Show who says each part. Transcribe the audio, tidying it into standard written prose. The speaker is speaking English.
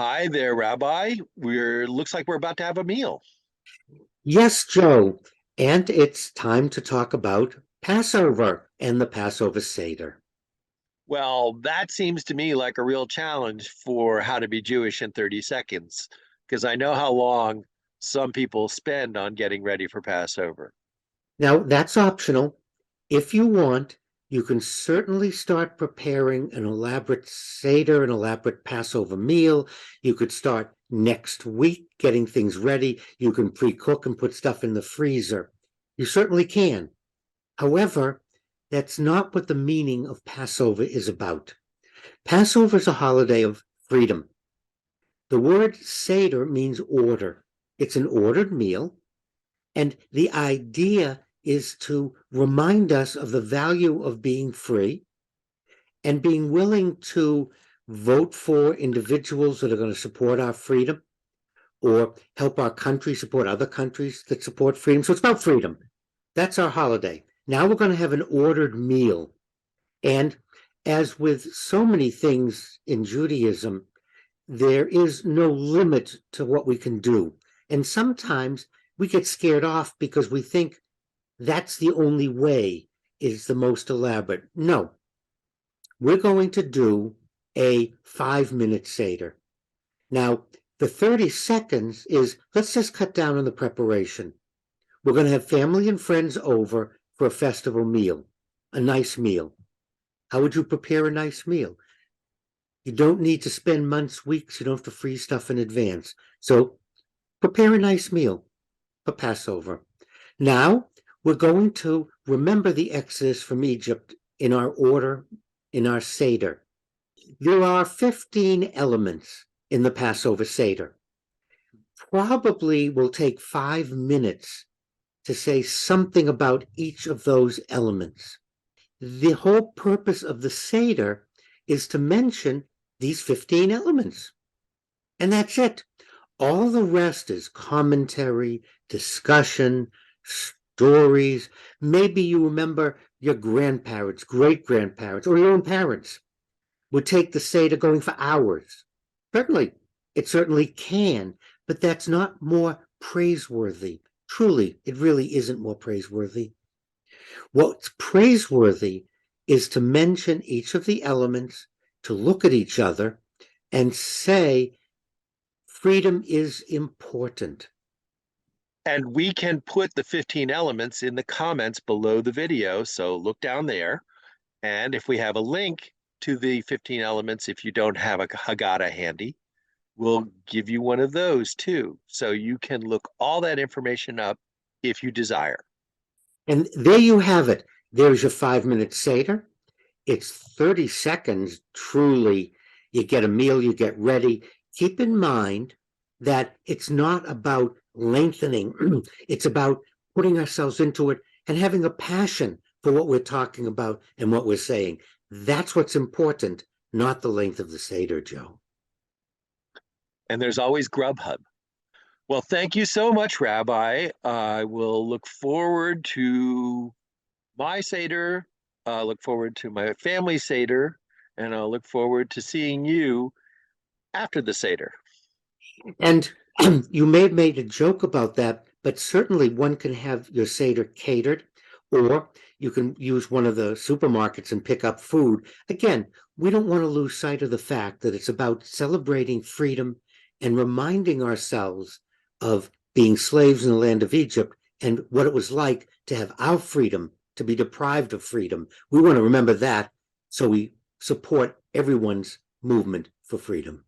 Speaker 1: Hi there, Rabbi. We're looks like we're about to have a meal.
Speaker 2: Yes, Joe, and it's time to talk about Passover and the Passover Seder.
Speaker 1: Well, that seems to me like a real challenge for how to be Jewish in 30 seconds, because I know how long some people spend on getting ready for Passover.
Speaker 2: Now, that's optional. If you want, you can certainly start preparing an elaborate Seder, an elaborate Passover meal. You could start next week getting things ready. You can pre-cook and put stuff in the freezer. You certainly can. However, that's not what the meaning of Passover is about. Passover is a holiday of freedom. The word Seder means order. It's an ordered meal, and the idea is to remind us of the value of being free and being willing to vote for individuals that are going to support our freedom or help our country support other countries that support freedom. So it's about freedom. That's our holiday. Now we're going to have an ordered meal. And as with so many things in Judaism, there is no limit to what we can do. And sometimes we get scared off because we think that's the only way is the most elaborate. No, we're going to do a 5-minute Seder. Now, the 30 seconds is let's just cut down on the preparation. We're going to have family and friends over for a festival meal, a nice meal. How would you prepare a nice meal? You don't need to spend months, weeks. You don't have to freeze stuff in advance. So prepare a nice meal for Passover. Now we're going to remember the Exodus from Egypt in our order, in our Seder. There are 15 elements in the Passover Seder. Probably will take 5 minutes to say something about each of those elements. The whole purpose of the Seder is to mention these 15 elements. And that's it. All the rest is commentary, discussion, stories. Maybe you remember your grandparents, great-grandparents, or your own parents would take the Seder going for hours. Certainly, it certainly can, but that's not more praiseworthy. Truly, it really isn't more praiseworthy. What's praiseworthy is to mention each of the elements, to look at each other and say, freedom is important.
Speaker 1: And we can put the 15 elements in the comments below the video. So look down there. And if we have a link to the 15 elements, if you don't have a Haggadah handy, we'll give you one of those too. So you can look all that information up if you desire.
Speaker 2: And there you have it. There's your 5-minute Seder. It's 30 seconds, truly. You get a meal, you get ready. Keep in mind that it's not about lengthening. It's about putting ourselves into it and having a passion for what we're talking about and what we're saying. That's what's important, not the length of the Seder, Joe.
Speaker 1: And there's always Grubhub. Well, thank you so much, Rabbi. I will look forward to my Seder, look forward to my family Seder, and I'll look forward to seeing you after the Seder.
Speaker 2: And you may have made a joke about that, but certainly one can have your Seder catered, or you can use one of the supermarkets and pick up food. Again, we don't want to lose sight of the fact that it's about celebrating freedom and reminding ourselves of being slaves in the land of Egypt and what it was like to have our freedom, to be deprived of freedom. We want to remember that so we support everyone's movement for freedom.